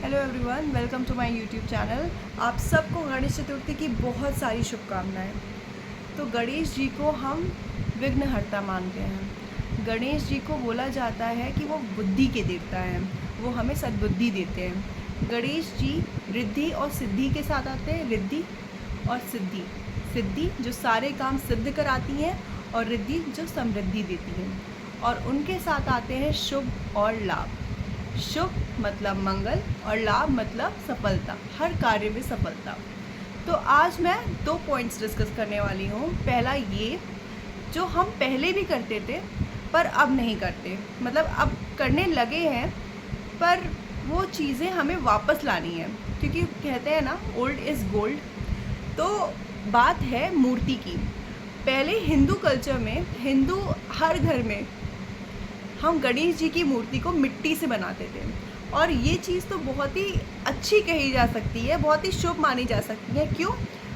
Hello everyone, welcome to my YouTube channel. आप सबको गणेश चतुर्थी की बहुत सारी शुभकामनाएं। तो गणेश जी को हम विघ्नहर्ता मानते हैं। गणेश जी को बोला जाता है कि वो बुद्धि के देवता हैं, वो हमें सद्बुद्धि देते हैं। गणेश जी रिद्धि और सिद्धि के साथ आते हैं। रिद्धि और सिद्धि, सिद्धि जो सारे काम सिद्ध कराती हैं और रिद्धि जो समृद्धि देती हैं। और उनके साथ आते हैं शुभ और लाभ। शुभ मतलब मंगल और लाभ मतलब सफलता, हर कार्य में सफलता। तो आज मैं 2 पॉइंट्स डिस्कस करने वाली हूँ। पहला ये, जो हम पहले भी करते थे पर अब नहीं करते, मतलब अब करने लगे हैं पर वो चीज़ें हमें वापस लानी है, क्योंकि कहते हैं ना ओल्ड इज़ गोल्ड। तो बात है मूर्ति की। पहले हिंदू कल्चर में, हिंदू हर घर में हम गणेश जी की मूर्ति को मिट्टी से बनाते थे। और ये चीज़ तो बहुत ही अच्छी कही जा सकती है, बहुत ही शुभ मानी जा सकती है। क्यों?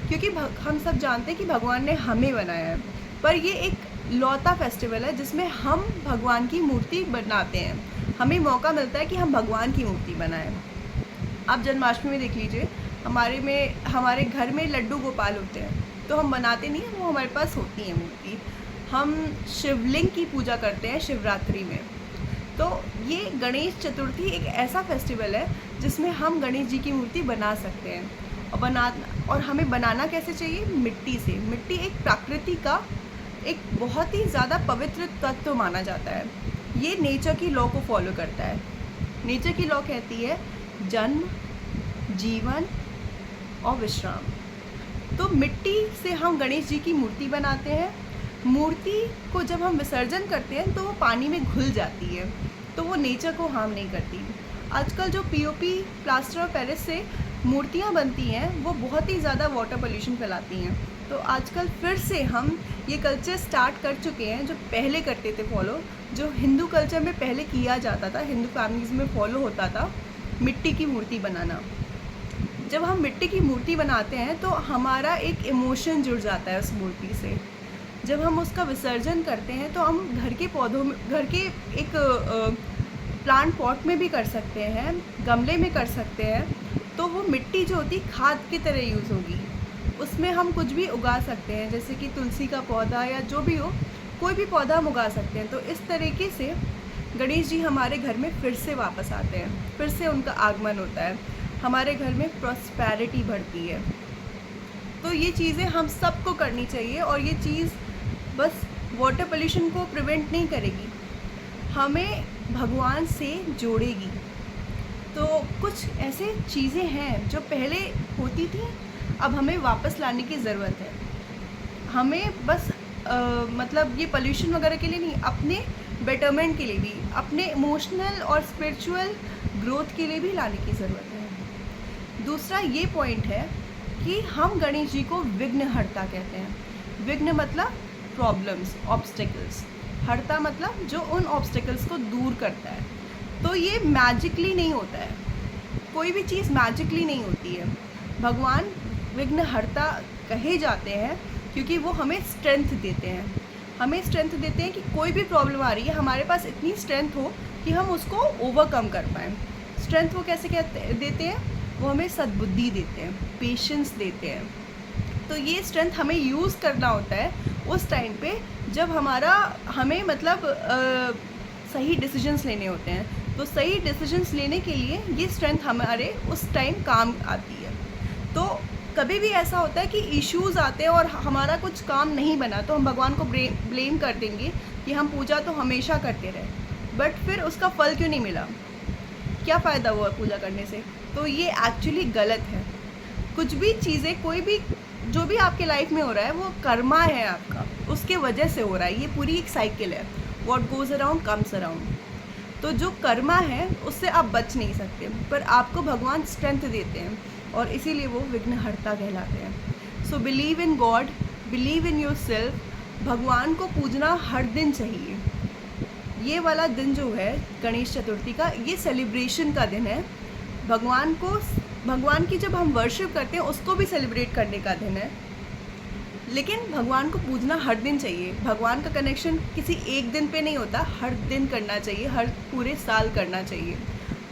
क्योंकि हम सब जानते हैं कि भगवान ने हमें बनाया है। पर ये एक लौता फेस्टिवल है जिसमें हम भगवान की मूर्ति बनाते हैं। हमें मौका मिलता है कि हम भगवान की मूर्ति बनाएं। आप जन्माष्टमी में देख लीजिए, हमारे घर में लड्डू गोपाल होते हैं, तो हम बनाते नहीं हैं, वो हमारे पास होती है मूर्ति। हम शिवलिंग की पूजा करते हैं शिवरात्रि में। तो ये गणेश चतुर्थी एक ऐसा फेस्टिवल है जिसमें हम गणेश जी की मूर्ति बना सकते हैं। और हमें बनाना कैसे चाहिए? मिट्टी से। मिट्टी एक प्रकृति का एक बहुत ही ज़्यादा पवित्र तत्व माना जाता है। ये नेचर की लॉ को फॉलो करता है। नेचर की लॉ कहती है जन्म, जीवन और विश्राम। तो मिट्टी से हम गणेश जी की मूर्ति बनाते हैं। मूर्ति को जब हम विसर्जन करते हैं तो वो पानी में घुल जाती है, तो वो नेचर को हार्म नहीं करती। आजकल जो पीओपी, प्लास्टर ऑफ पेरिस से मूर्तियाँ बनती हैं, वो बहुत ही ज़्यादा वाटर पोल्यूशन फैलाती हैं। तो आजकल फिर से हम ये कल्चर स्टार्ट कर चुके हैं, जो पहले करते थे फॉलो, जो हिंदू कल्चर में पहले किया जाता था, हिंदू फैमिलीज़ में फॉलो होता था, मिट्टी की मूर्ति बनाना। जब हम मिट्टी की मूर्ति बनाते हैं तो हमारा एक इमोशन जुड़ जाता है उस मूर्ति से। जब हम उसका विसर्जन करते हैं तो हम घर के पौधों में, घर के एक प्लांट पॉट में भी कर सकते हैं, गमले में कर सकते हैं। तो वो मिट्टी जो होती खाद की तरह यूज़ होगी। उसमें हम कुछ भी उगा सकते हैं, जैसे कि तुलसी का पौधा या जो भी हो, कोई भी पौधा हम उगा सकते हैं। तो इस तरीके से गणेश जी हमारे घर में फिर से वापस आते हैं, फिर से उनका आगमन होता है, हमारे घर में प्रॉस्पेरिटी बढ़ती है। तो ये चीज़ें हम सबको करनी चाहिए। और ये चीज़ बस वाटर पोल्यूशन को प्रिवेंट नहीं करेगी, हमें भगवान से जोड़ेगी। तो कुछ ऐसे चीज़ें हैं जो पहले होती थी, अब हमें वापस लाने की ज़रूरत है। हमें बस मतलब ये पोल्यूशन वगैरह के लिए नहीं, अपने बेटरमेंट के लिए भी, अपने इमोशनल और स्पिरिचुअल ग्रोथ के लिए भी लाने की ज़रूरत है। दूसरा ये पॉइंट है कि हम गणेश जी को विघ्नहर्ता कहते हैं। विघ्न मतलब प्रॉब्लम्स, ऑब्स्टिकल्स। हर्ता मतलब जो उन ऑब्स्टिकल्स को दूर करता है। तो ये मैजिकली नहीं होता है, कोई भी चीज़ मैजिकली नहीं होती है। भगवान विघ्नहर्ता कहे जाते हैं क्योंकि वो हमें स्ट्रेंथ देते हैं। हमें स्ट्रेंथ देते हैं कि कोई भी प्रॉब्लम आ रही है, हमारे पास इतनी स्ट्रेंथ हो कि हम उसको ओवरकम कर पाएँ। स्ट्रेंथ वो कैसे देते हैं? वो हमें सद्बुद्धि देते हैं, पेशेंस देते हैं। तो ये स्ट्रेंथ हमें यूज़ करना होता है उस टाइम पे जब हमें मतलब सही डिसीजंस लेने होते हैं। तो सही डिसीजंस लेने के लिए ये स्ट्रेंथ हमारे उस टाइम काम आती है। तो कभी भी ऐसा होता है कि इश्यूज़ आते हैं और हमारा कुछ काम नहीं बना, तो हम भगवान को ब्लेम कर देंगे कि हम पूजा तो हमेशा करते रहे, बट फिर उसका फल क्यों नहीं मिला, क्या फ़ायदा हुआ पूजा करने से? तो ये एक्चुअली गलत है। कुछ भी चीज़ें, कोई भी जो भी आपके लाइफ में हो रहा है, वो कर्मा है आपका, उसके वजह से हो रहा है। ये पूरी एक साइकिल है, what goes around comes around. तो जो कर्मा है उससे आप बच नहीं सकते, पर आपको भगवान स्ट्रेंथ देते हैं और इसीलिए वो विघ्नहर्ता कहलाते हैं। So believe in God, believe in your self. भगवान को पूजना हर दिन चाहिए। ये वाला दिन जो है गणेश चतुर्थी का, ये सेलिब्रेशन का दिन है। भगवान की जब हम वर्शिप करते हैं उसको भी सेलिब्रेट करने का दिन है। लेकिन भगवान को पूजना हर दिन चाहिए। भगवान का कनेक्शन किसी एक दिन पे नहीं होता, हर दिन करना चाहिए, हर पूरे साल करना चाहिए।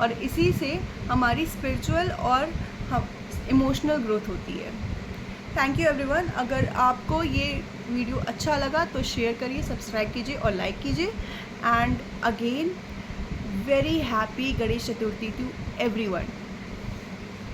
और इसी से हमारी स्पिरिचुअल और इमोशनल ग्रोथ होती है। Thank you everyone. अगर आपको ये वीडियो अच्छा लगा तो शेयर करिए, सब्सक्राइब कीजिए और लाइक कीजिए। And again very happy Ganesh Chaturthi to everyone.